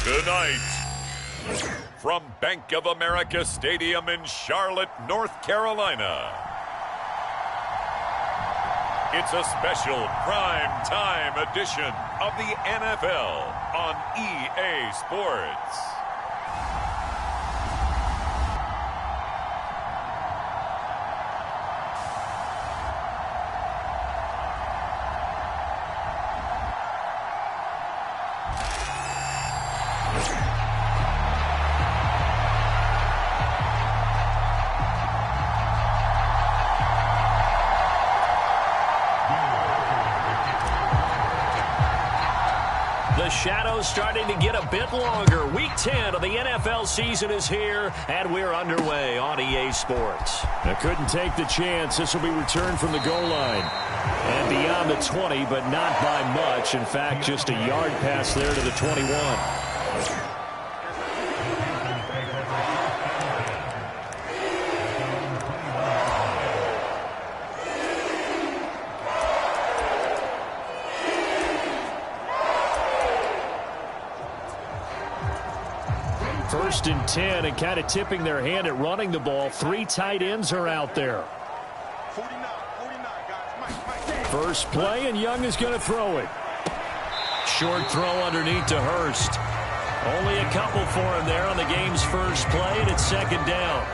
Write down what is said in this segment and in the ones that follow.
Tonight, from Bank of America Stadium in Charlotte, North Carolina, it's a special prime time edition of the NFL on EA Sports. The shadow's starting to get a bit longer. Week 10 of the NFL season is here, and we're underway on EA Sports. I couldn't take the chance. This will be returned from the goal line. And beyond the 20, but not by much. In fact, just a yard pass there to the 21. First and 10, and kind of tipping their hand at running the ball. 3 tight ends are out there. 49, guys. First play, and Young is going to throw it. Short throw underneath to Hurst. Only a couple for him there on the game's first play, and it's second down.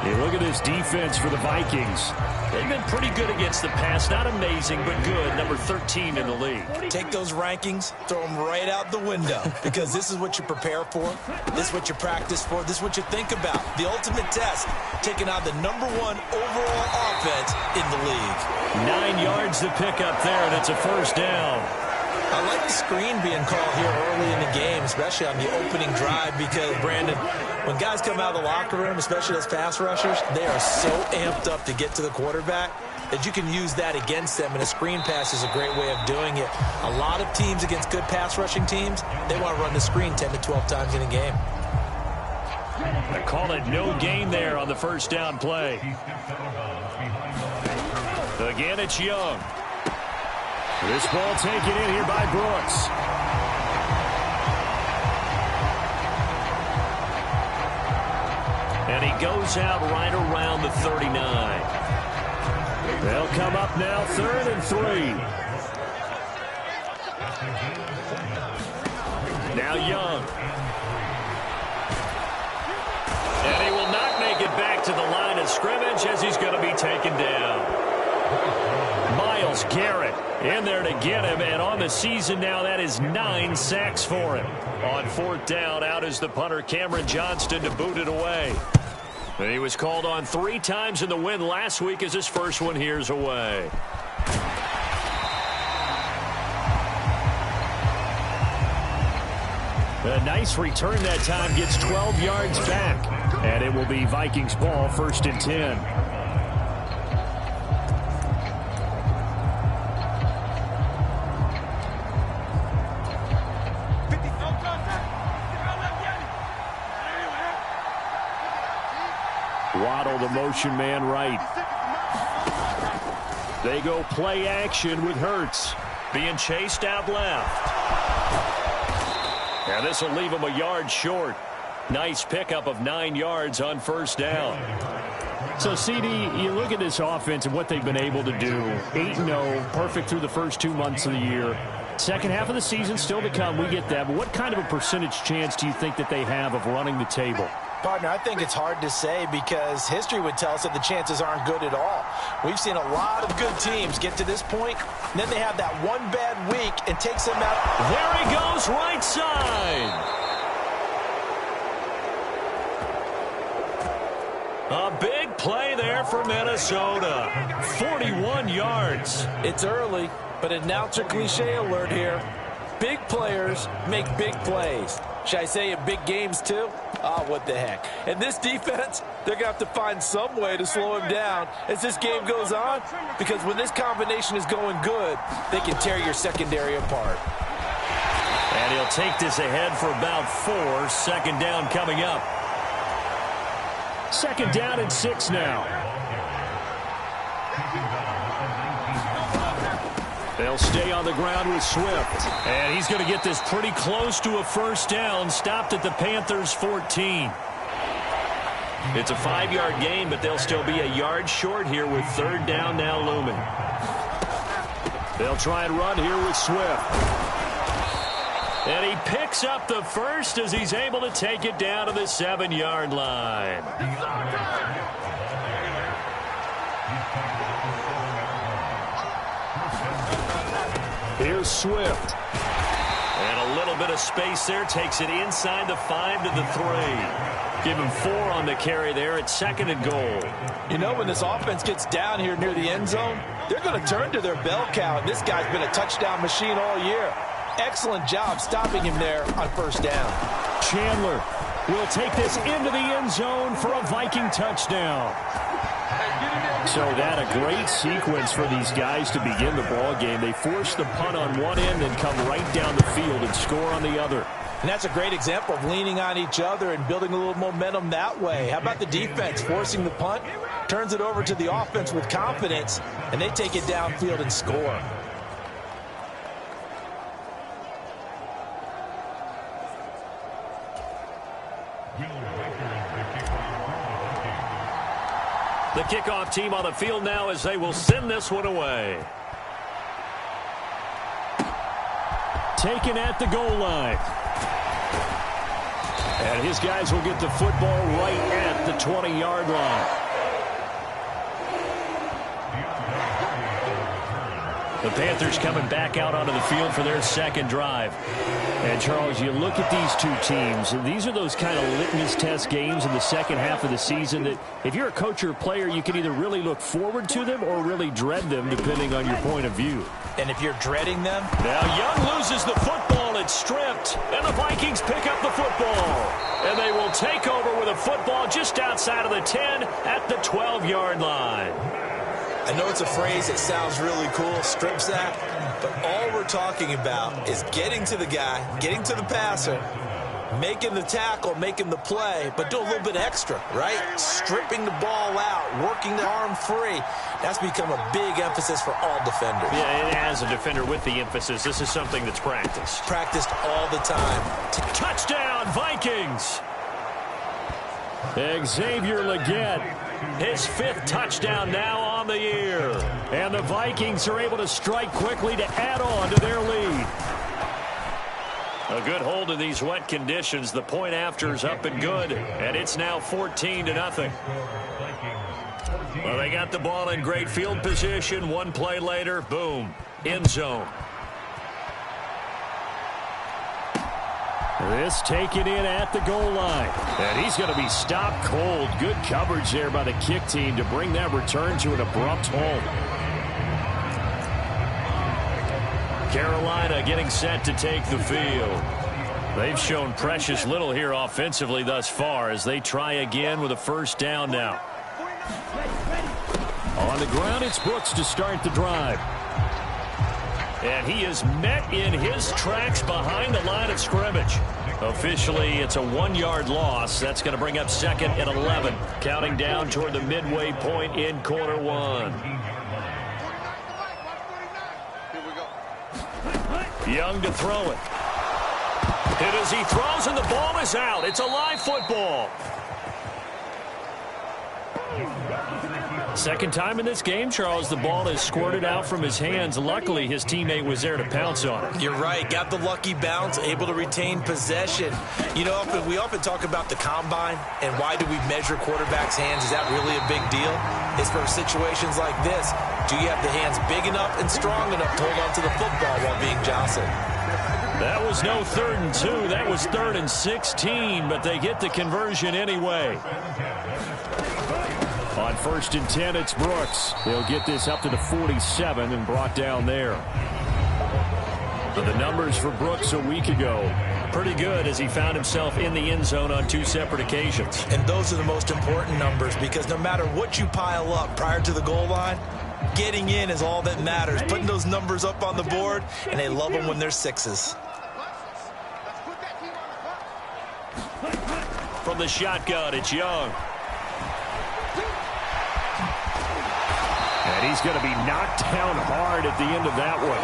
You look at this defense for the Vikings. They've been pretty good against the pass. Not amazing, but good. Number 13 in the league. Take those rankings, throw them right out the window, because this is what you prepare for. This is what you practice for. This is what you think about. The ultimate test, taking on the #1 overall offense in the league. 9 yards to pick up there, and it's a first down. I like the screen being called here early in the game, especially on the opening drive, because, Brandon, when guys come out of the locker room, especially those pass rushers, they are so amped up to get to the quarterback that you can use that against them, and a screen pass is a great way of doing it. A lot of teams against good pass rushing teams, they want to run the screen 10 to 12 times in a game. They call it no gain there on the first down play. Again, it's Young. This ball taken in here by Brooks. And he goes out right around the 39. They'll come up now, 3rd and 3. Now Young. And he will not make it back to the line of scrimmage as he's going to be taken down. Myles Garrett in there to get him, and on the season now, that is 9 sacks for him. On 4th down, out is the punter, Cameron Johnston, to boot it away. And he was called on 3 times in the win last week as his first one here's away. A nice return that time, gets 12 yards back. And it will be Vikings ball, 1st and 10. Waddle, the motion man, right. They go play action with Hurts. Being chased out left. And this will leave him a yard short. Nice pickup of 9 yards on 1st down. So, CD, you look at this offense and what they've been able to do. 8-0, perfect through the first 2 months of the year. Second half of the season still to come, we get that. But what kind of a percentage chance do you think that they have of running the table? Partner, I think it's hard to say, because history would tell us that the chances aren't good at all. We've seen a lot of good teams get to this point, and then they have that one bad week and takes them out. There he goes, right side. A big play there for Minnesota. 41 yards. It's early, but announcer cliche alert here. Big players make big plays. Should I say in big games too? Oh, what the heck. And this defense, they're going to have to find some way to slow him down as this game goes on, because when this combination is going good, they can tear your secondary apart. And he'll take this ahead for about 4. 2nd down coming up. 2nd down and 6 now. They'll stay on the ground with Swift. And he's going to get this pretty close to a first down. Stopped at the Panthers' 14. It's a 5-yard gain, but they'll still be a yard short here with third down now looming. They'll try and run here with Swift. And he picks up the first as he's able to take it down to the 7-yard line. Here's Swift. And a little bit of space there. Takes it inside the 5 to the 3. Give him 4 on the carry there at 2nd and goal. You know, when this offense gets down here near the end zone, they're going to turn to their bell cow. This guy's been a touchdown machine all year. Excellent job stopping him there on first down. Chandler will take this into the end zone for a Viking touchdown. So that a great sequence for these guys to begin the ball game. They force the punt on one end and come right down the field and score on the other. And that's a great example of leaning on each other and building a little momentum that way. How about the defense forcing the punt, turns it over to the offense with confidence, and they take it downfield and score. The kickoff team on the field now as they will send this one away. Taken at the goal line. And his guys will get the football right at the 20-yard line. The Panthers coming back out onto the field for their second drive. And, Charles, you look at these two teams, and these are those kind of litmus test games in the second half of the season that if you're a coach or a player, you can either really look forward to them or really dread them, depending on your point of view. And if you're dreading them... Now Young loses the football. It's stripped. And the Vikings pick up the football. And they will take over with a football just outside of the 10 at the 12-yard line. I know it's a phrase that sounds really cool, strip sack, but all we're talking about is getting to the guy, getting to the passer, making the tackle, making the play, but do a little bit extra, right? Stripping the ball out, working the arm free. That's become a big emphasis for all defenders. Yeah, and as a defender with the emphasis, this is something that's practiced. Practiced all the time. Touchdown, Vikings! Xavier Legette. His 5th touchdown now on the year. And the Vikings are able to strike quickly to add on to their lead. A good hold in these wet conditions. The point after is up and good. And it's now 14-0. Well, they got the ball in great field position. One play later, boom, end zone. This taken in at the goal line. And he's going to be stopped cold. Good coverage there by the kick team to bring that return to an abrupt halt. Carolina getting set to take the field. They've shown precious little here offensively thus far as they try again with a first down now. On the ground, it's Brooks to start the drive. And he is met in his tracks behind the line of scrimmage. Officially, it's a 1-yard loss. That's going to bring up 2nd and 11. Counting down toward the midway point in quarter 1. Young to throw it. Hit as he throws, and the ball is out. It's a live football. Second time in this game, Charles, the ball is squirted out from his hands. Luckily, his teammate was there to pounce on it. You're right. Got the lucky bounce, able to retain possession. You know, we often talk about the combine and why do we measure quarterbacks' hands. Is that really a big deal? It's for situations like this. Do you have the hands big enough and strong enough to hold on to the football while being jostled? That was no 3rd and 2. That was 3rd and 16, but they get the conversion anyway. On 1st and 10, it's Brooks. They'll get this up to the 47 and brought down there. But the numbers for Brooks a week ago, pretty good as he found himself in the end zone on 2 separate occasions. And those are the most important numbers because no matter what you pile up prior to the goal line, getting in is all that matters. Putting those numbers up on the board, and they love them when they're 6s. From the shotgun, it's Young. And And he's going to be knocked down hard at the end of that one.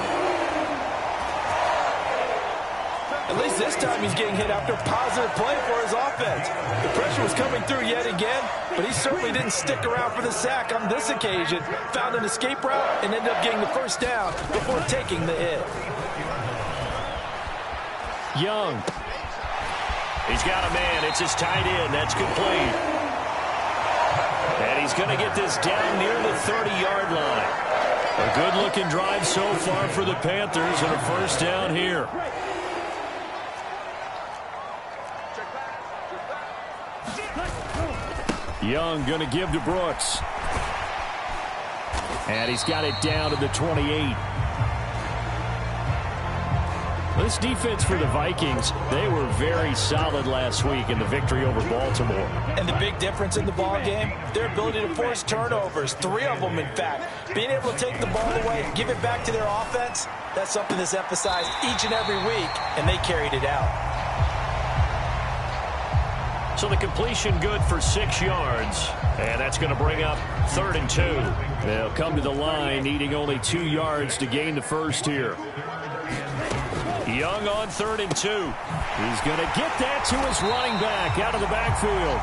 At least this time he's getting hit after a positive play for his offense. The pressure was coming through yet again, but he certainly didn't stick around for the sack on this occasion. Found an escape route and ended up getting the first down before taking the hit. Young. He's got a man. It's his tight end. That's complete. And he's going to get this down near the 30-yard line. A good-looking drive so far for the Panthers and a first down here. Young going to give to Brooks. And he's got it down to the 28. This defense for the Vikings, they were very solid last week in the victory over Baltimore. And the big difference in the ball game, their ability to force turnovers, 3 of them in fact. Being able to take the ball away, give it back to their offense, that's something that's emphasized each and every week, and they carried it out. So the completion good for 6 yards. And that's going to bring up 3rd and 2. They'll come to the line needing only 2 yards to gain the first here. Young on 3rd and 2. He's going to get that to his running back out of the backfield.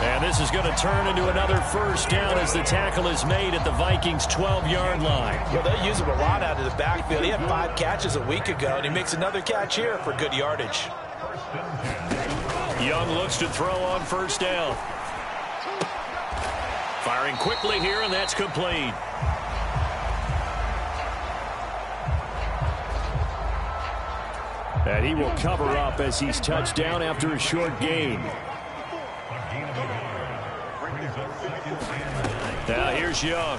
And this is going to turn into another first down as the tackle is made at the Vikings' 12-yard line. Well, they use him a lot out of the backfield. He had 5 catches a week ago, and he makes another catch here for good yardage. Young looks to throw on first down. Firing quickly here, and that's complete. And he will cover up as he's touched down after a short gain. Now here's Young.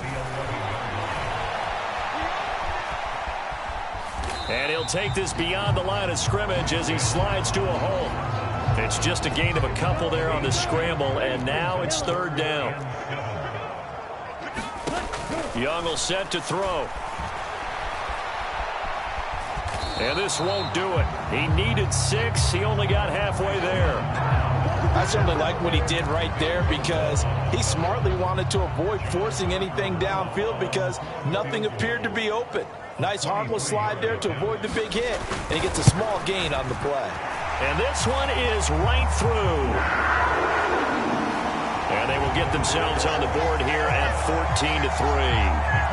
And he'll take this beyond the line of scrimmage as he slides to a hole. It's just a gain of a couple there on the scramble, and now it's 3rd down. Young will set to throw. And this won't do it. He needed 6. He only got halfway there. I certainly like what he did right there because he smartly wanted to avoid forcing anything downfield because nothing appeared to be open. Nice harmless slide there to avoid the big hit, and he gets a small gain on the play. And this one is right through. And they will get themselves on the board here at 14-3.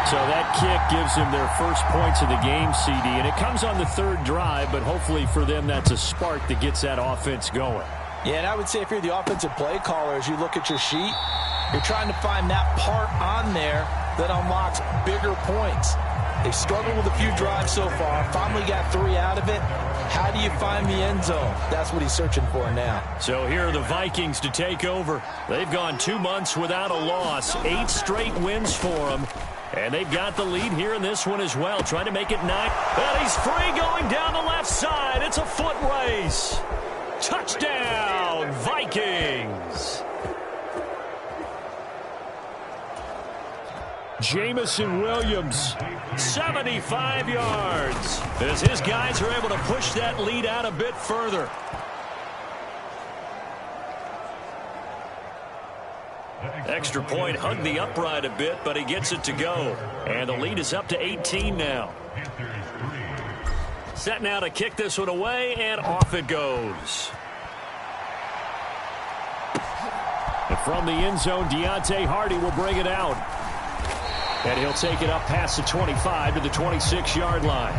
So that kick gives them their first points of the game, CD, and it comes on the 3rd drive, but hopefully for them that's a spark that gets that offense going. Yeah, and I would say if you're the offensive play caller, as you look at your sheet, you're trying to find that part on there that unlocks bigger points. They've struggled with a few drives so far, finally got 3 out of it. How do you find the end zone? That's what he's searching for now. So here are the Vikings to take over. They've gone 2 months without a loss, 8 straight wins for them. And they've got the lead here in this one as well, trying to make it 9. And he's free going down the left side. It's a foot race. Touchdown, Vikings. Jamison Williams, 75 yards. As his guys are able to push that lead out a bit further. Extra point hugged the upright a bit, but he gets it to go. And the lead is up to 18 now. Set now to kick this one away, and off it goes. And from the end zone, Deontay Hardy will bring it out. And he'll take it up past the 25 to the 26-yard line.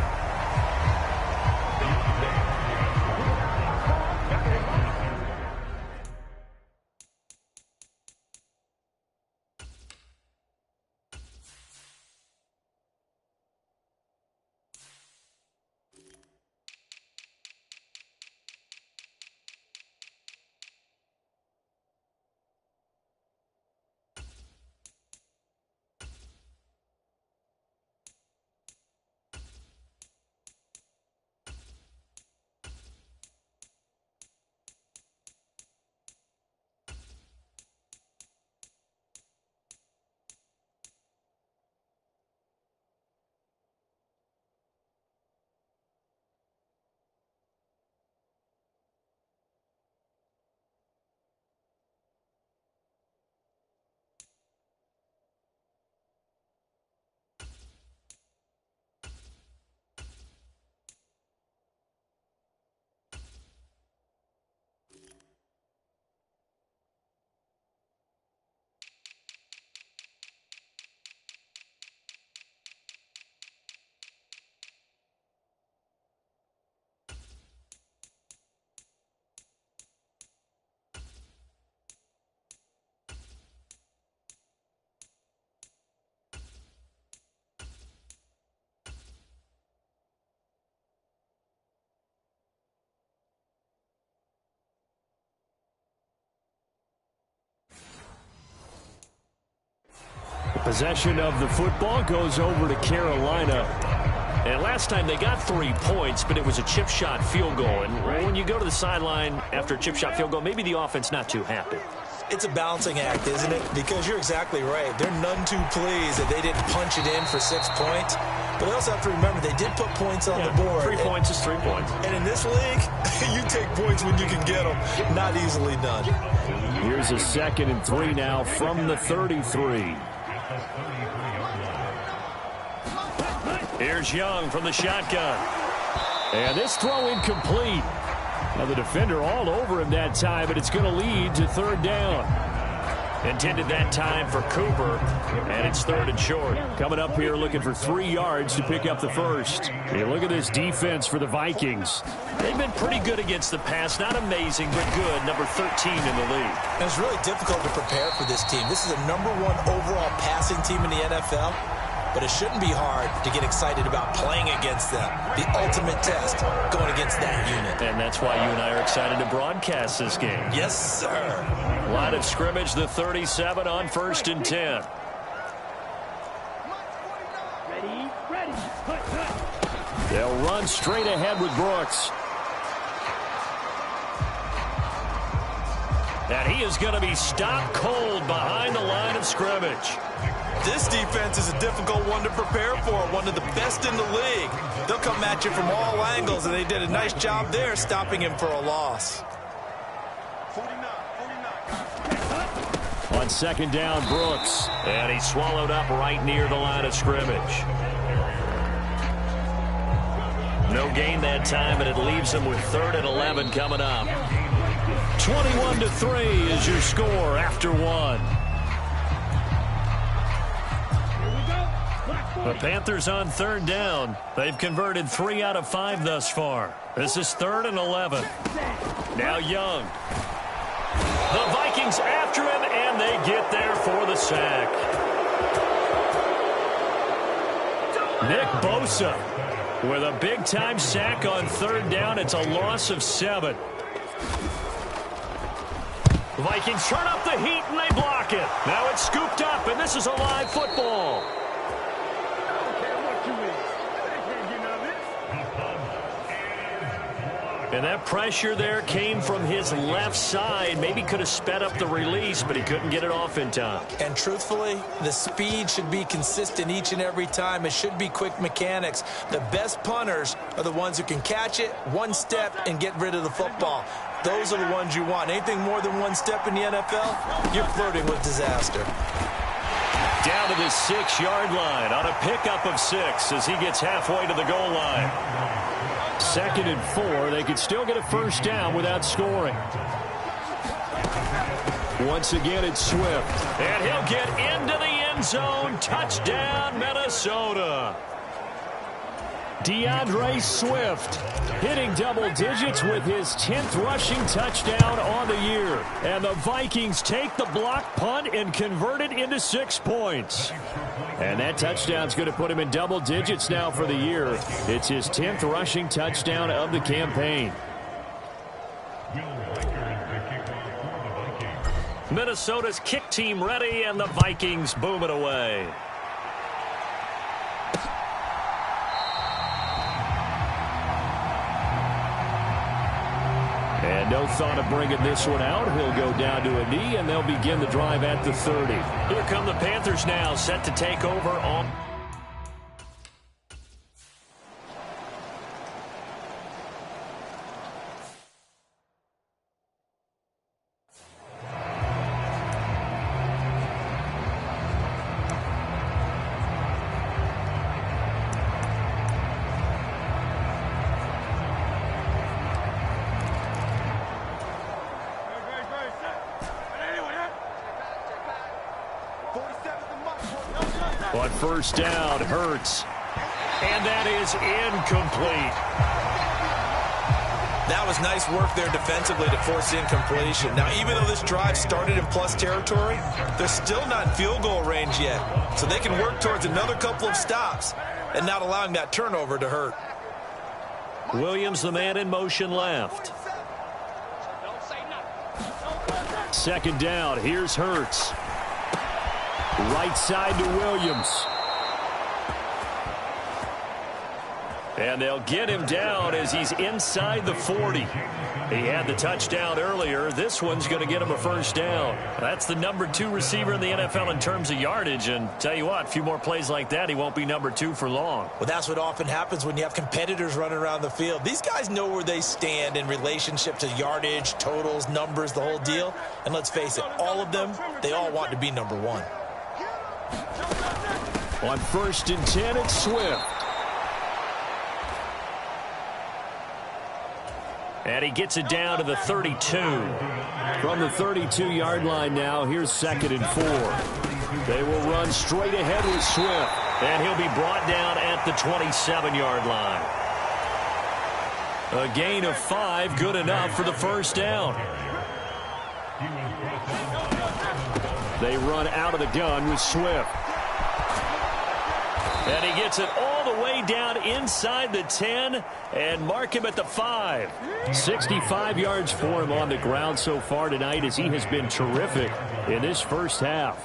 Possession of the football goes over to Carolina. And last time they got 3 points, but it was a chip shot field goal. And when you go to the sideline after a chip shot field goal, maybe the offense not too happy. It's a balancing act, isn't it? Because you're exactly right. They're none too pleased that they didn't punch it in for 6 points. But they also have to remember they did put points on the board. 3 points is 3 points. And in this league, you take points when you can get them. Not easily done. Here's a 2nd and 3 now from the 33. Here's Young from the shotgun. And this throw incomplete. Now the defender all over him that time, but it's going to lead to 3rd down. Intended that time for Cooper, and it's 3rd and short. Coming up here looking for 3 yards to pick up the first. Hey, look at this defense for the Vikings. They've been pretty good against the pass. Not amazing, but good. Number 13 in the league. And it's really difficult to prepare for this team. This is a number 1 overall passing team in the NFL. But it shouldn't be hard to get excited about playing against them. The ultimate test, going against that unit. And that's why you and I are excited to broadcast this game. Yes, sir. Line of scrimmage, the 37 on 1st and 10. They'll run straight ahead with Brooks. And he is going to be stopped cold behind the line of scrimmage. This defense is a difficult one to prepare for, one of the best in the league. They'll come at you from all angles, and they did a nice job there stopping him for a loss. 49, On 2nd down, Brooks. And he's swallowed up right near the line of scrimmage. No gain that time, and it leaves him with 3rd and 11 coming up. 21-3 is your score after 1. The Panthers on 3rd down. They've converted 3 out of 5 thus far. This is 3rd and 11. Now Young. The Vikings after him, and they get there for the sack. Nick Bosa with a big-time sack on 3rd down. It's a loss of 7. The Vikings turn up the heat, and they block it. Now it's scooped up, and this is a live football. And that pressure there came from his left side. Maybe could have sped up the release, but he couldn't get it off in time. And truthfully, the speed should be consistent each and every time. It should be quick mechanics. The best punters are the ones who can catch it, 1 step, and get rid of the football. Those are the ones you want. Anything more than 1 step in the NFL, you're flirting with disaster. Down to the 6-yard line on a pickup of 6 as he gets halfway to the goal line. 2nd and 4. They could still get a 1st down without scoring. Once again, it's Swift. And he'll get into the end zone. Touchdown, Minnesota. DeAndre Swift hitting double digits with his 10th rushing touchdown on the year. And the Vikings take the block punt and convert it into 6 points. And that touchdown's going to put him in double digits now for the year. It's his 10th rushing touchdown of the campaign. Minnesota's kick team ready, and the Vikings boom it away. And no thought of bringing this one out. He'll go down to a knee, and they'll begin the drive at the 30. Here come the Panthers now, set to take over on... On 1st down, Hurts. And that is incomplete. That was nice work there defensively to force incompletion. Now, even though this drive started in plus territory, they're still not in field goal range yet. So they can work towards another couple of stops and not allowing that turnover to hurt. Williams, the man in motion left. 2nd down, here's Hurts. Right side to Williams. And they'll get him down as he's inside the 40. He had the touchdown earlier. This one's going to get him a first down. That's the number 2 receiver in the NFL in terms of yardage. And tell you what, a few more plays like that, he won't be number 2 for long. Well, that's what often happens when you have competitors running around the field. These guys know where they stand in relationship to yardage, totals, numbers, the whole deal. And let's face it, all of them, they all want to be number 1. On 1st and 10, it's Swift. And he gets it down to the 32. From the 32-yard line now, here's 2nd and 4. They will run straight ahead with Swift. And he'll be brought down at the 27-yard line. A gain of 5, good enough for the first down. They run out of the gun with Swift. And he gets it all the way down inside the 10 and mark him at the 5. 65 yards for him on the ground so far tonight as he has been terrific in this first half.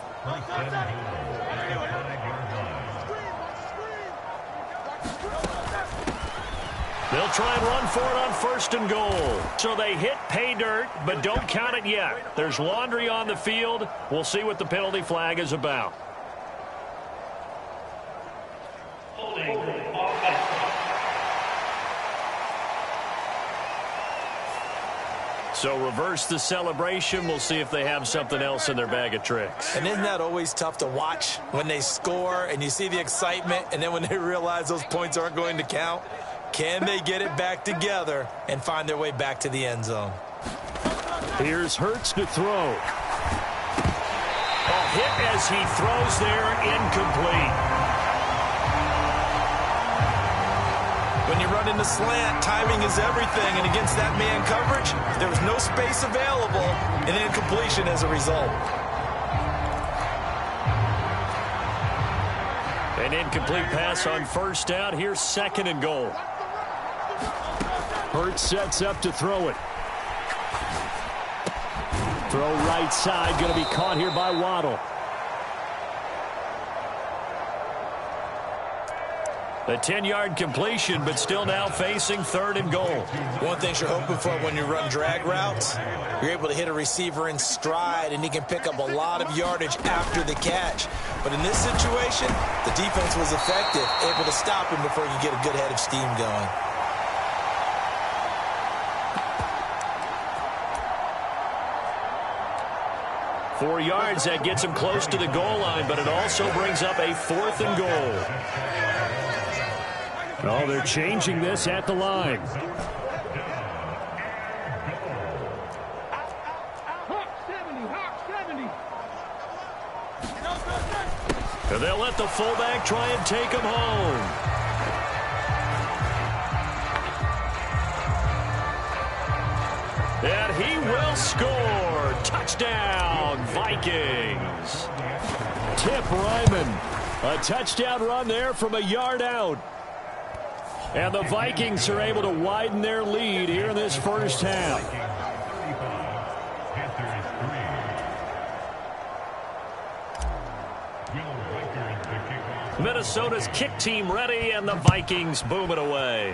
They'll try and run for it on 1st and goal. So they hit pay dirt, but don't count it yet. There's laundry on the field. We'll see what the penalty flag is about. So reverse the celebration. We'll see if they have something else in their bag of tricks. And isn't that always tough to watch when they score and you see the excitement and then when they realize those points aren't going to count? Can they get it back together and find their way back to the end zone? Here's Hurts to throw. A hit as he throws there, incomplete. When you run into slant, timing is everything, and against that man coverage, there was no space available, and incompletion as a result. An incomplete pass on 1st down. Here's 2nd and goal. Hurts sets up to throw it. Throw right side, going to be caught here by Waddle. A 10-yard completion, but still now facing 3rd and goal. One thing you're hoping for when you run drag routes, you're able to hit a receiver in stride, and he can pick up a lot of yardage after the catch. But in this situation, the defense was effective, able to stop him before you get a good head of steam going. Four yards, that gets him close to the goal line, but it also brings up a 4th and goal. Oh, they're changing this at the line. And they'll let the fullback try and take him home. And he will score. Touchdown, Vikings. Tip Ryman. A touchdown run there from a yard out. And the Vikings are able to widen their lead here in this first half. Minnesota's kick team ready, and the Vikings boom it away.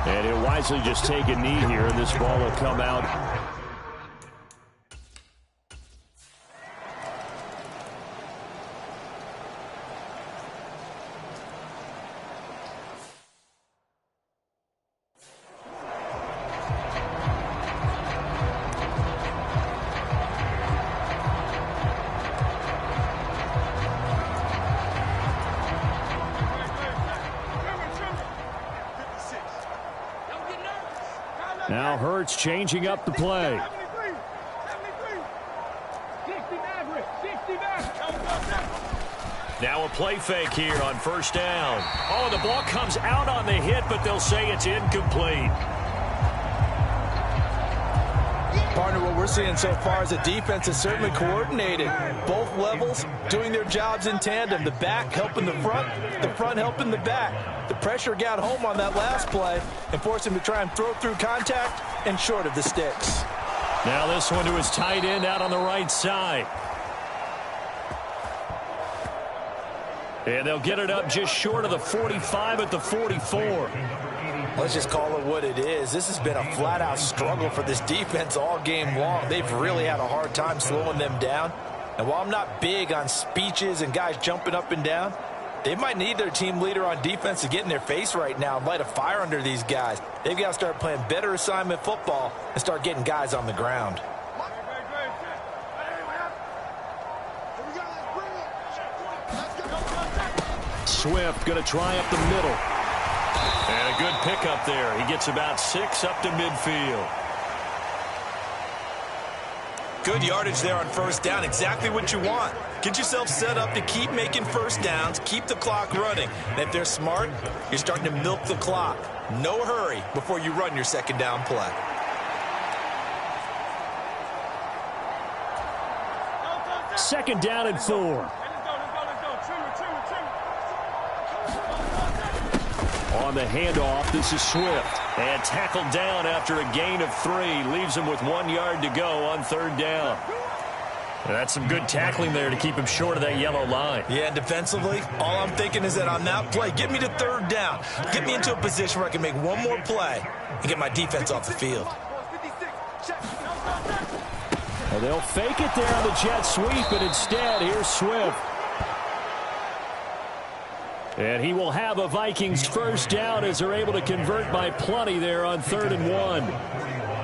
And he'll wisely just take a knee here, and this ball will come out. Now Hurts changing up the play. Now a play fake here on 1st down. Oh, the ball comes out on the hit, but they'll say it's incomplete. Partner, what we're seeing so far is the defense is certainly coordinated. Both levels doing their jobs in tandem. The back helping the front helping the back. The pressure got home on that last play and forced him to try and throw through contact and short of the sticks. Now this one to his tight end out on the right side. And they'll get it up just short of the 45 at the 44. Let's just call it what it is. This has been a flat-out struggle for this defense all game long. They've really had a hard time slowing them down. And while I'm not big on speeches and guys jumping up and down, they might need their team leader on defense to get in their face right now and light a fire under these guys. They've got to start playing better assignment football and start getting guys on the ground. Swift going to try up the middle. And a good pickup there. He gets about 6 up to midfield. Good yardage there on first down. Exactly what you want. Get yourself set up to keep making first downs, keep the clock running. And if they're smart, you're starting to milk the clock. No hurry before you run your second down play. Second down and 4. On the handoff, this is Swift. And tackled down after a gain of 3. Leaves him with 1 yard to go on third down. That's some good tackling there to keep him short of that yellow line. Yeah, and defensively, all I'm thinking is that on that play, get me to third down. Get me into a position where I can make one more play and get my defense off the field. Well, they'll fake it there on the jet sweep, and instead, here's Swift. And he will have a Vikings first down as they're able to convert by plenty there on 3rd and 1.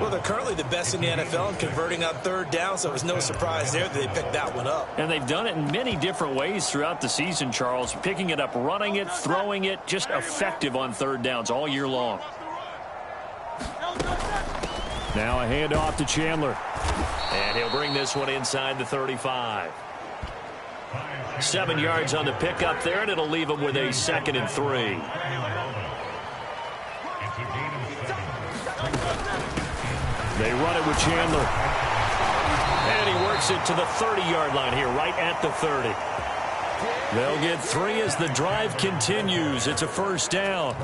Well, they're currently the best in the NFL in converting on third down, so it was no surprise there that they picked that one up. And they've done it in many different ways throughout the season, Charles. Picking it up, running it, throwing it, just effective on third downs all year long. Now a handoff to Chandler. And he'll bring this one inside the 35. 7 yards on the pickup there, and it'll leave him with a 2nd and 3. They run it with Chandler. And he works it to the 30-yard line here, right at the 30. They'll get 3 as the drive continues. It's a first down.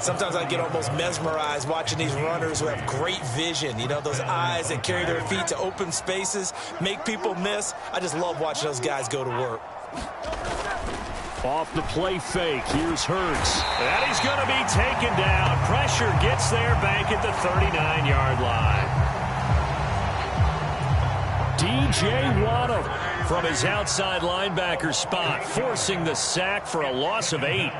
Sometimes I get almost mesmerized watching these runners who have great vision. You know, those eyes that carry their feet to open spaces, make people miss. I just love watching those guys go to work. Off the play fake, here's Hurts. And he's going to be taken down. Pressure gets there back at the 39-yard line. DJ Waddle from his outside linebacker spot, forcing the sack for a loss of 8.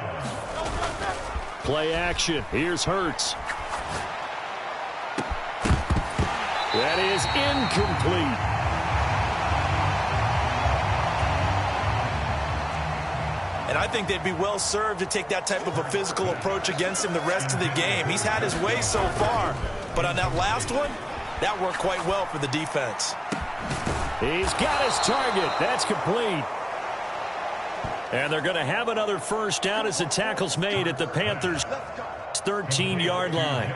Play action. Here's Hurts. That is incomplete. And I think they'd be well served to take that type of a physical approach against him the rest of the game. He's had his way so far, but on that last one, that worked quite well for the defense. He's got his target. That's complete. And they're going to have another first down as the tackle's made at the Panthers' 13-yard line.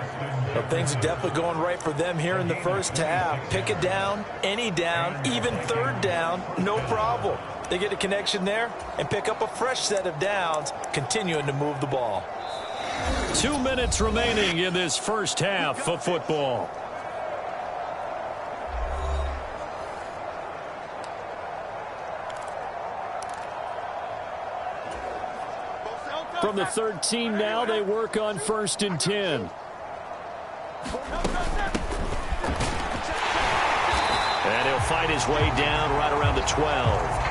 Well, things are definitely going right for them here in the first half. Pick it down, any down, even third down, no problem. They get a connection there and pick up a fresh set of downs, continuing to move the ball. 2 minutes remaining in this first half of football. From the 13 now, they work on 1st and 10. And he'll fight his way down right around the 12.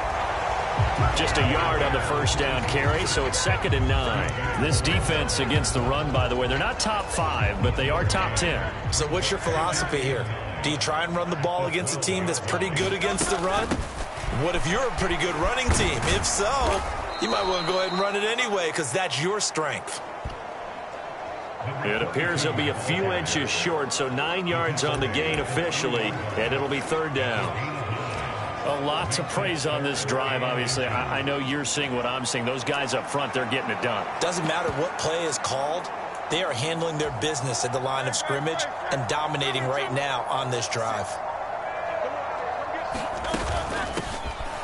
Just a yard on the first down carry, so it's 2nd and 9. This defense against the run, by the way, they're not top 5, but they are top 10. So what's your philosophy here? Do you try and run the ball against a team that's pretty good against the run? What if you're a pretty good running team? If so, you might want to go ahead and run it anyway because that's your strength. It appears he'll be a few inches short, so 9 yards on the gain officially, and it'll be 3rd down. A lot to praise on this drive, obviously. I know you're seeing what I'm seeing. Those guys up front, they're getting it done. Doesn't matter what play is called. They are handling their business at the line of scrimmage and dominating right now on this drive.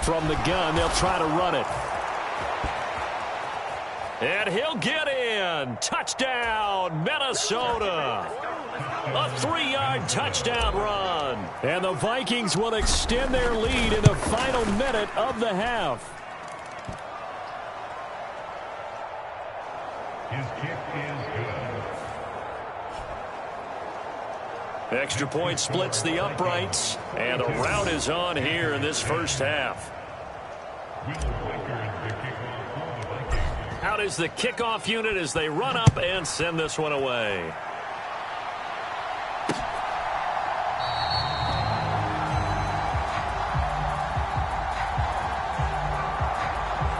From the gun, they'll try to run it. And he'll get in. Touchdown, Minnesota. A 3-yard touchdown run. And the Vikings will extend their lead in the final minute of the half. His kick is good. Extra point splits the uprights. And the rout is on here in this first half. Out is the kickoff unit as they run up and send this one away.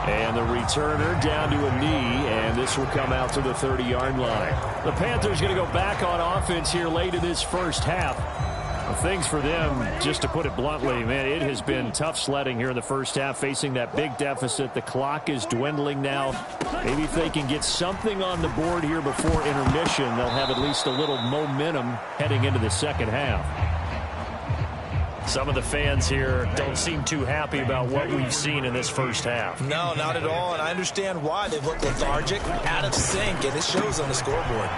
And the returner down to a knee, and this will come out to the 30-yard line. The Panthers going to go back on offense here late in this first half. Things for them, just to put it bluntly, man, it has been tough sledding here in the first half, facing that big deficit. The clock is dwindling now. Maybe if they can get something on the board here before intermission, they'll have at least a little momentum heading into the second half. Some of the fans here don't seem too happy about what we've seen in this first half. No, not at all, and I understand why. They've looked lethargic, out of sync, and it shows on the scoreboard.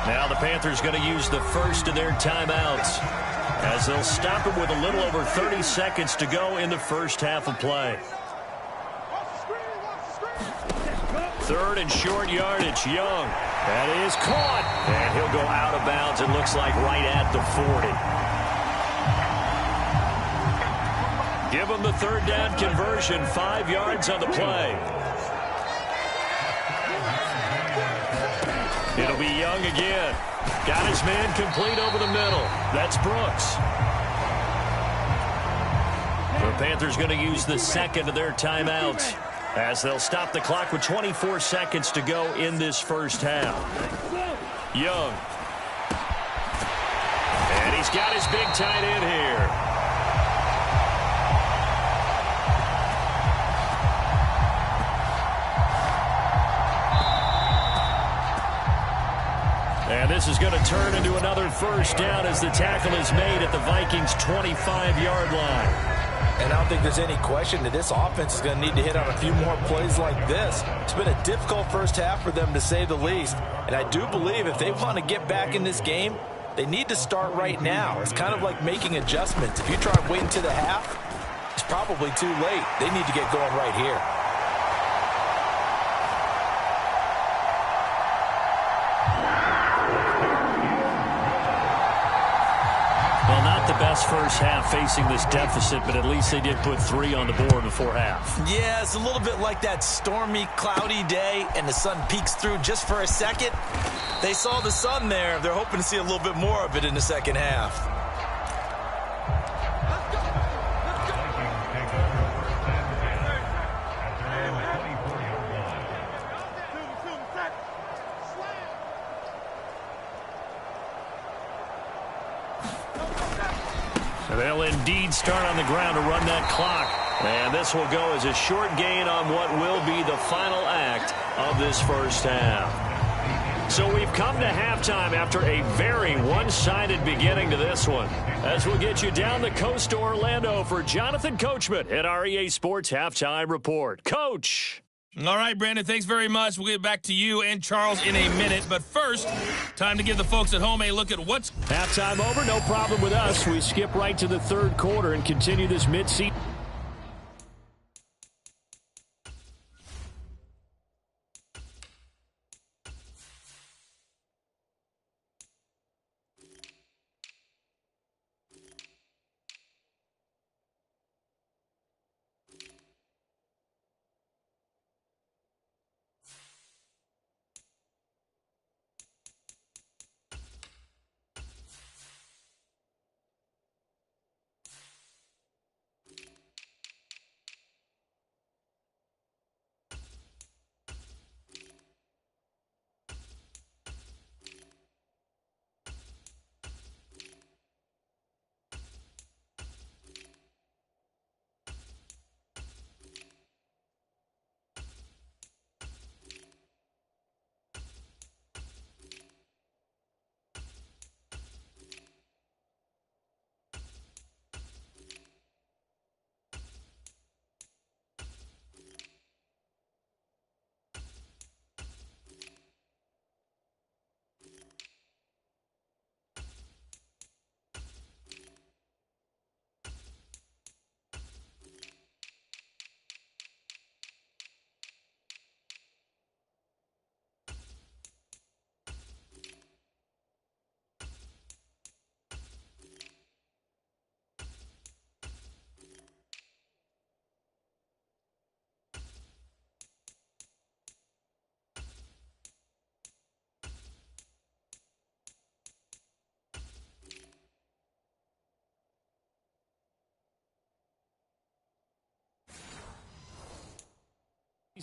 Now the Panthers going to use the first of their timeouts as they'll stop it with a little over 30 seconds to go in the first half of play. Third and short yardage, Young. That is caught. And he'll go out of bounds, it looks like right at the 40. Give him the third down conversion, 5 yards on the play. It'll be Young again. Got his man complete over the middle. That's Brooks. The Panthers going to use the second of their timeouts as they'll stop the clock with 24 seconds to go in this first half. Young. And he's got his big tight end here. And this is going to turn into another first down as the tackle is made at the Vikings' 25-yard line. And I don't think there's any question that this offense is going to need to hit on a few more plays like this. It's been a difficult first half for them, to say the least. And I do believe if they want to get back in this game, they need to start right now. It's kind of like making adjustments. If you try and wait until the half, it's probably too late. They need to get going right here. Best first half facing this deficit, but at least they did put 3 on the board before half. Yeah, it's a little bit like that stormy, cloudy day, and the sun peeks through just for a second. They saw the sun there. They're hoping to see a little bit more of it in the second half. They'll indeed start on the ground to run that clock. And this will go as a short gain on what will be the final act of this first half. So we've come to halftime after a very one-sided beginning to this one. As we'll get you down the coast to Orlando for Jonathan Coachman at our EA Sports Halftime Report. Coach. All right, Brandon, thanks very much. We'll get back to you and Charles in a minute. But first, time to give the folks at home a look at what's... Halftime over, no problem with us. We skip right to the third quarter and continue this mid-season.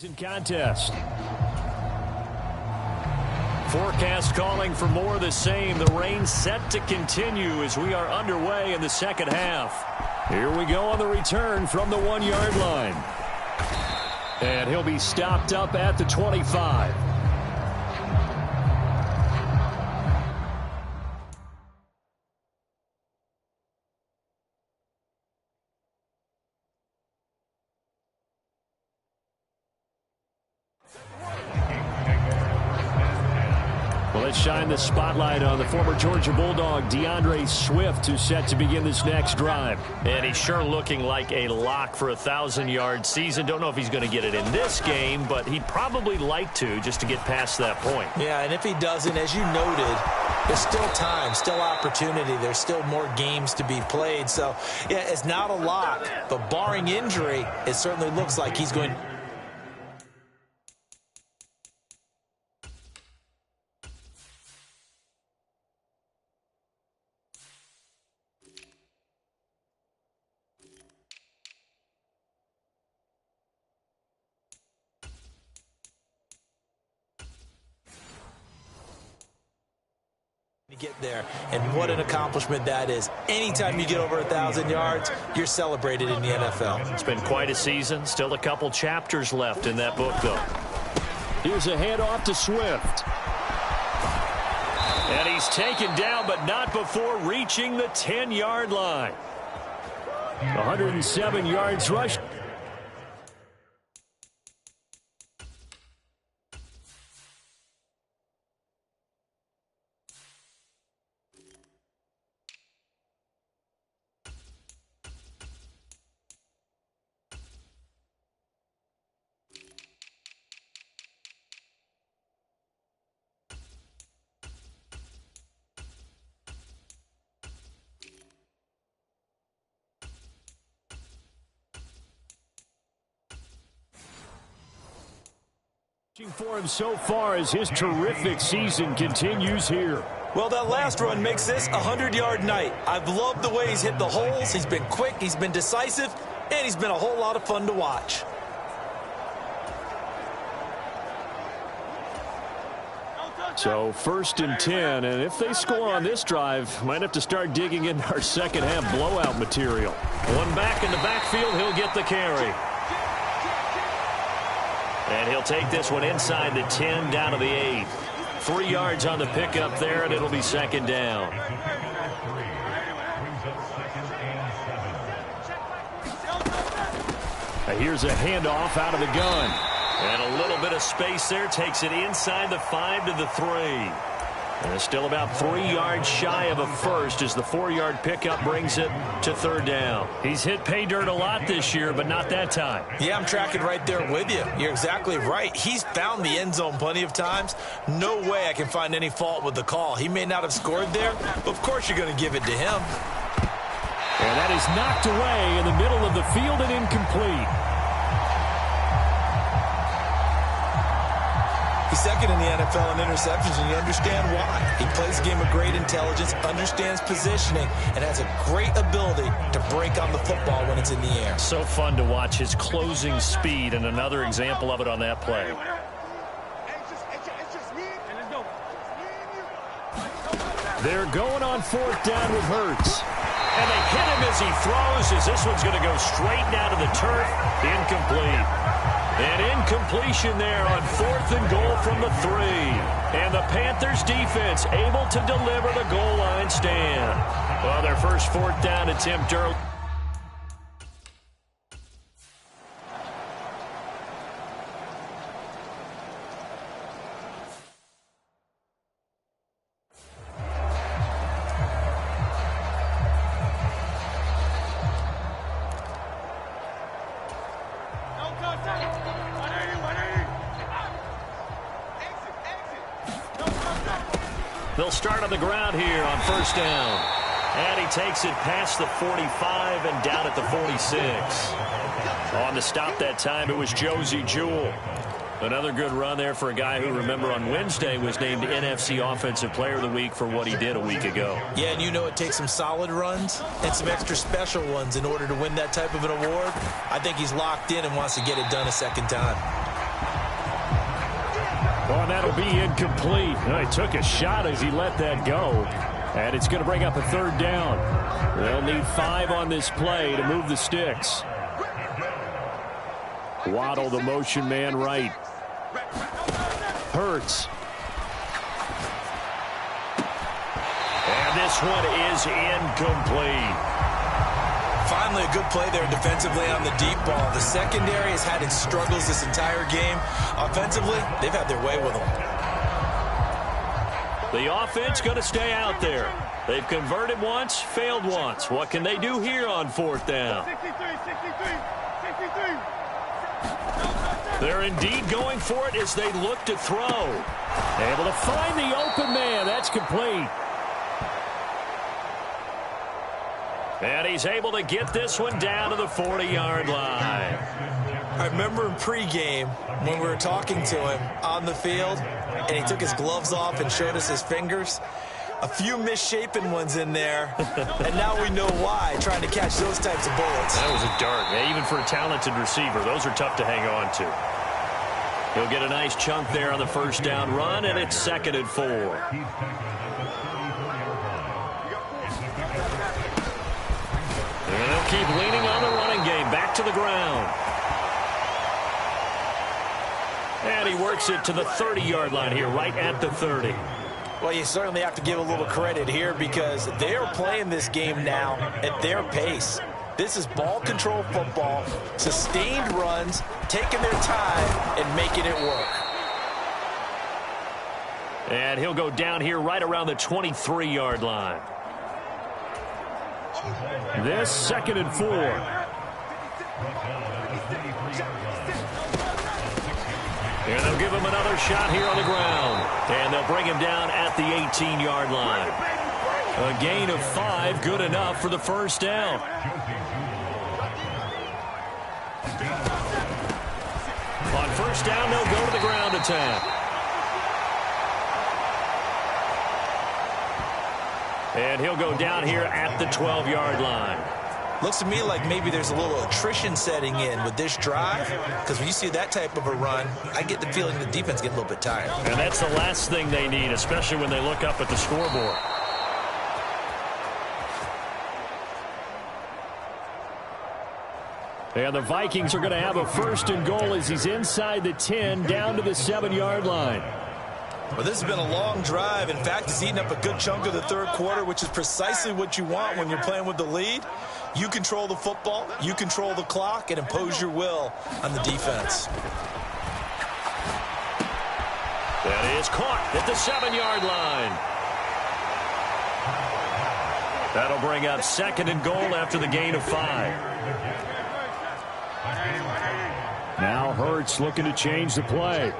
Contest. Forecast calling for more of the same. The rain set to continue as we are underway in the second half. Here we go on the return from the 1-yard line. And he'll be stopped up at the 25. Well, let's shine the spotlight on the former Georgia Bulldog, DeAndre Swift, who's set to begin this next drive. And he's sure looking like a lock for a 1,000-yard season. Don't know if he's going to get it in this game, but he'd probably like to just to get past that point. Yeah, and if he doesn't, as you noted, there's still time, still opportunity. There's still more games to be played. So, yeah, it's not a lock, but barring injury, it certainly looks like he's going to. Get there, and what an accomplishment that is. Anytime you get over 1,000 yards, you're celebrated in the NFL. It's been quite a season. Still a couple chapters left in that book, though. Here's a handoff to Swift. And he's taken down, but not before reaching the 10-yard line. 107 yards rush. For him so far as his terrific season continues here. Well, that last run makes this a 100-yard night. I've loved the way he's hit the holes. He's been quick, he's been decisive, and he's been a whole lot of fun to watch. So 1st and 10, and if they score on this drive, might have to start digging in our second half blowout material. One back in the backfield, he'll get the carry. And he'll take this one inside the 10 down to the 8. 3 yards on the pickup there, and it'll be second down. Here's a handoff out of the gun. And a little bit of space there, takes it inside the 5 to the 3. And it's still about 3 yards shy of a first as the 4-yard pickup brings it to 3rd down. He's hit pay dirt a lot this year, but not that time. Yeah, I'm tracking right there with you. You're exactly right. He's found the end zone plenty of times. No way I can find any fault with the call. He may not have scored there, but of course you're going to give it to him. And that is knocked away in the middle of the field and incomplete. He's second in the NFL in interceptions, and you understand why. He plays a game of great intelligence, understands positioning, and has a great ability to break on the football when it's in the air. So fun to watch his closing speed, and another example of it on that play. They're going on 4th down with Hurts. And they hit him as he throws, as this one's going to go straight down to the turf. Incomplete. An incompletion there on 4th and goal from the 3. And the Panthers defense able to deliver the goal line stand. Well, their first 4th down attempt early. They'll start on the ground here on 1st down. And he takes it past the 45 and down at the 46. On the stop that time, it was Josie Jewell. Another good run there for a guy who, remember, on Wednesday was named NFC Offensive Player of the Week for what he did a week ago. Yeah, and you know it takes some solid runs and some extra special ones in order to win that type of an award. I think he's locked in and wants to get it done a second time. Oh, and that'll be incomplete. He took a shot as he let that go. And it's going to bring up a third down. They'll need 5 on this play to move the sticks. Waddle, the motion man right. Hurts. And this one is incomplete. Finally, a good play there defensively on the deep ball. The secondary has had its struggles this entire game. Offensively, they've had their way with them. The offense going to stay out there. They've converted once, failed once. What can they do here on 4th down? 63. They're indeed going for it as they look to throw. Able to find the open man. That's complete. And he's able to get this one down to the 40-yard line. I remember in pregame when we were talking to him on the field, and he took his gloves off and showed us his fingers. A few misshapen ones in there, and now we know why, trying to catch those types of bullets. That was a dart. Yeah, even for a talented receiver, those are tough to hang on to. He'll get a nice chunk there on the 1st down run, and it's 2nd and 4. And they'll keep leaning on the running game. Back to the ground. And he works it to the 30-yard line here, right at the 30. Well, you certainly have to give a little credit here because they're playing this game now at their pace. This is ball control football, sustained runs, taking their time and making it work. And he'll go down here right around the 23-yard line. This 2nd and 4. And they'll give him another shot here on the ground. And they'll bring him down at the 18-yard line. A gain of 5, good enough for the 1st down. On 1st down, they'll go to the ground attack. And he'll go down here at the 12-yard line. Looks to me like maybe there's a little attrition setting in with this drive, because when you see that type of a run, I get the feeling the defense gets a little bit tired. And that's the last thing they need, especially when they look up at the scoreboard. And the Vikings are going to have a 1st and goal as he's inside the 10, down to the 7-yard line. Well, this has been a long drive. In fact, it's eaten up a good chunk of the 3rd quarter, which is precisely what you want when you're playing with the lead. You control the football, you control the clock, and impose your will on the defense. That is caught at the 7-yard line. That'll bring up 2nd and goal after the gain of 5. Now Hurts looking to change the play.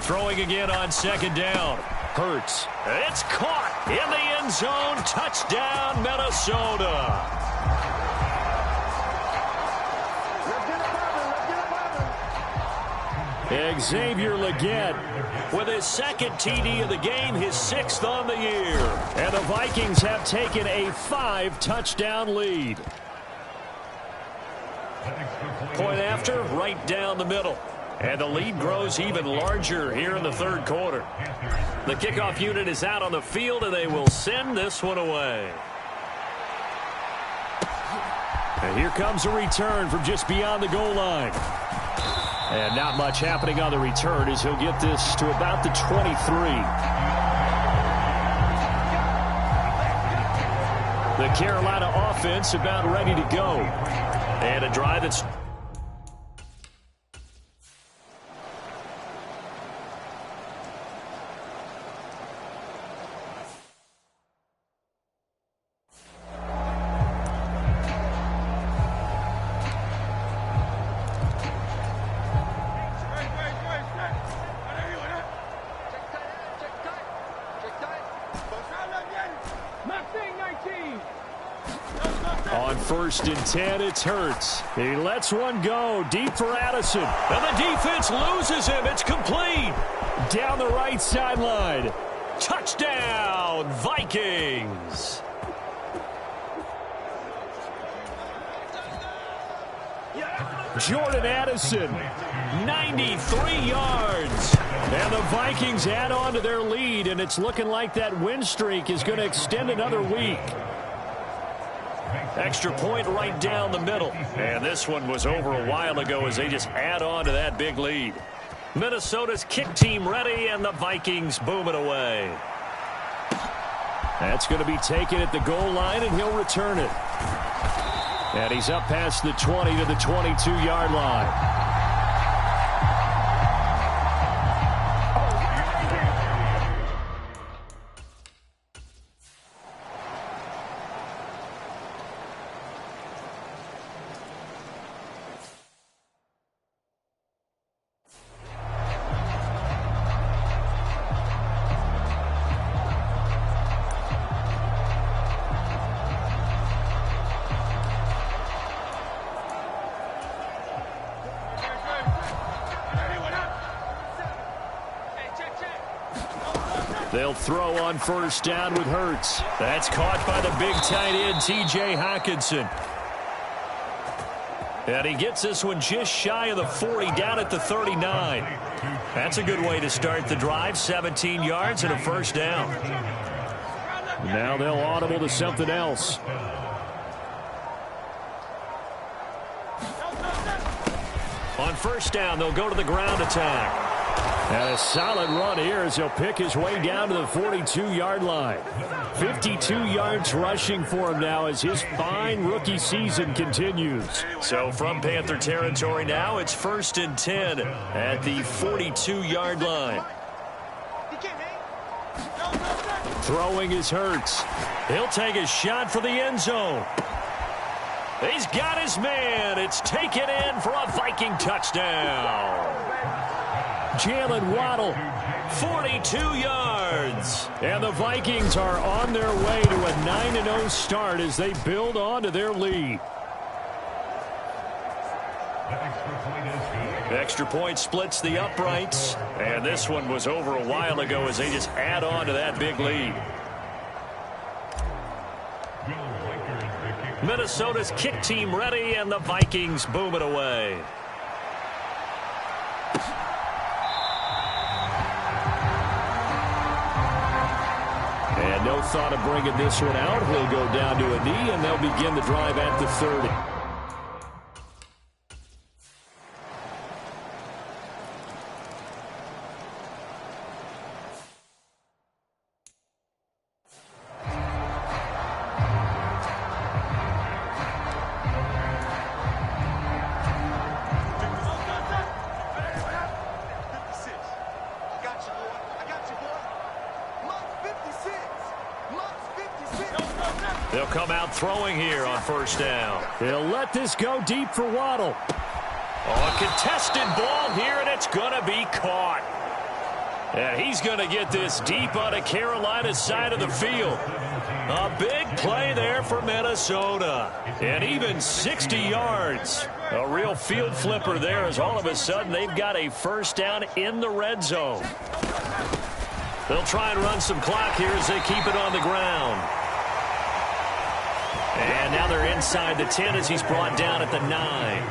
Throwing again on 2nd down. Hurts. It's caught in the end zone. Touchdown, Minnesota. Xavier Legette With his 2nd TD of the game, his 6th on the year. And the Vikings have taken a 5-touchdown lead. Point after, right down the middle. And the lead grows even larger here in the 3rd quarter. The kickoff unit is out on the field, and they will send this one away. And here comes a return from just beyond the goal line. And not much happening on the return as he'll get this to about the 23. The Carolina offense about ready to go. And a drive that's... On 1st and 10, it's Hurts. He lets one go deep for Addison. And the defense loses him. It's complete. Down the right sideline. Touchdown, Vikings. Jordan Addison, 93 yards. And the Vikings add on to their lead, and it's looking like that win streak is going to extend another week. Extra point right down the middle. And this one was over a while ago as they just add on to that big lead. Minnesota's kick team ready, and the Vikings boom it away. That's going to be taken at the goal line, and he'll return it. And he's up past the 20 to the 22-yard line. They'll throw on first down with Hurts. That's caught by the big tight end, T.J. Hockenson. And he gets this one just shy of the 40, down at the 39. That's a good way to start the drive, 17 yards and a first down. Now they'll audible to something else. On first down, they'll go to the ground attack. And a solid run here as he'll pick his way down to the 42-yard line. 52 yards rushing for him now as his fine rookie season continues. So from Panther territory now, it's 1st and 10 at the 42-yard line. Throwing is Hurts. He'll take a shot for the end zone. He's got his man. It's taken in for a Viking touchdown. Jalen Waddle, 42 yards. And the Vikings are on their way to a 9-0 start as they build on to their lead. Extra point splits the uprights. And this one was over a while ago as they just add on to that big lead. Minnesota's kick team ready, and the Vikings boom it away. And no thought of bringing this one out. He'll go down to a knee, and they'll begin the drive at the 30. They'll come out throwing here on first down. They'll let this go deep for Waddle. Oh, a contested ball here, and it's going to be caught. And he's going to get this deep on the Carolina side of the field. A big play there for Minnesota. And even 60 yards. A real field flipper there as all of a sudden they've got a first down in the red zone. They'll try and run some clock here as they keep it on the ground. And now they're inside the 10 as he's brought down at the 9.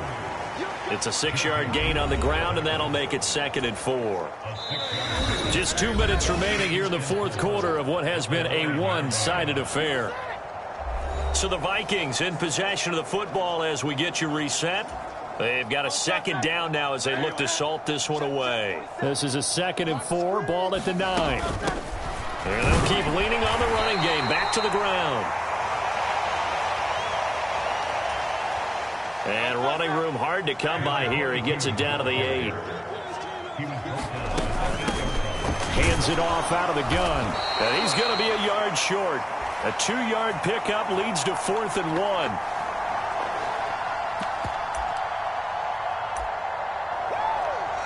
It's a 6-yard gain on the ground, and that'll make it 2nd and 4. Just 2 minutes remaining here in the fourth quarter of what has been a one-sided affair. So the Vikings in possession of the football as we get you reset. They've got a 2nd down now as they look to salt this one away. This is a 2nd and 4, ball at the 9. And they'll keep leaning on the running game, back to the ground. And running room hard to come by here. He gets it down to the 8. Hands it off out of the gun. And he's going to be a yard short. A 2-yard pickup leads to 4th and 1.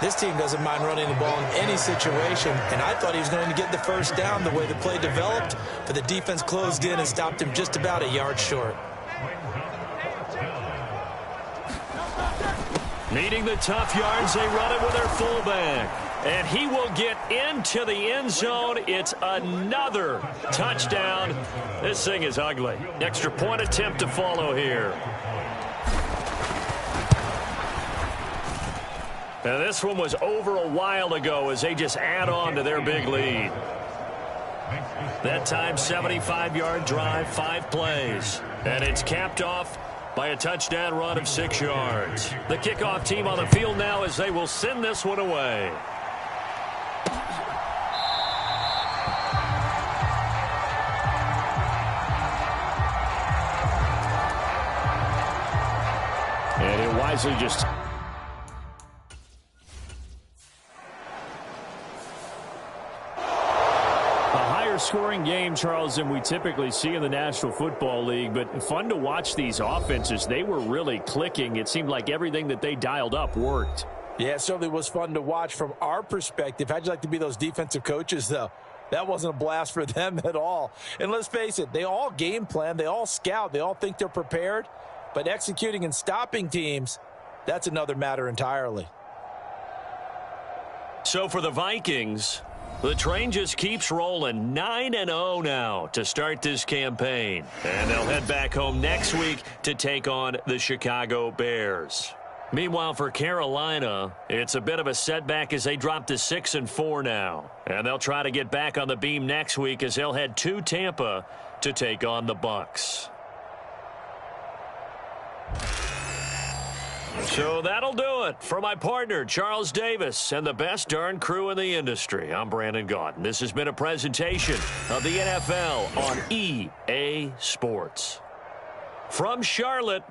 This team doesn't mind running the ball in any situation, and I thought he was going to get the first down the way the play developed, but the defense closed in and stopped him just about a yard short. Needing the tough yards, they run it with their fullback. And he will get into the end zone. It's another touchdown. This thing is ugly. Extra point attempt to follow here. And this one was over a while ago as they just add on to their big lead. That time, 75-yard drive, 5 plays. And it's capped off by a touchdown run of 6 yards. The kickoff team on the field now as they will send this one away. And it wisely just... scoring game, Charles, than we typically see in the National Football League, but fun to watch these offenses. They were really clicking. It seemed like everything that they dialed up worked. Yeah, it certainly was fun to watch from our perspective. How'd you like to be those defensive coaches, though? That wasn't a blast for them at all. And let's face it, they all game plan, they all scout, they all think they're prepared, but executing and stopping teams, that's another matter entirely. So for the Vikings, the train just keeps rolling, 9-0 now to start this campaign. And they'll head back home next week to take on the Chicago Bears. Meanwhile, for Carolina, it's a bit of a setback as they drop to 6-4 now. And they'll try to get back on the beam next week as they'll head to Tampa to take on the Bucs. So that'll do it for my partner, Charles Davis, and the best darn crew in the industry. I'm Brandon Gaudin. This has been a presentation of the NFL on EA Sports. From Charlotte,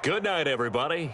good night, everybody.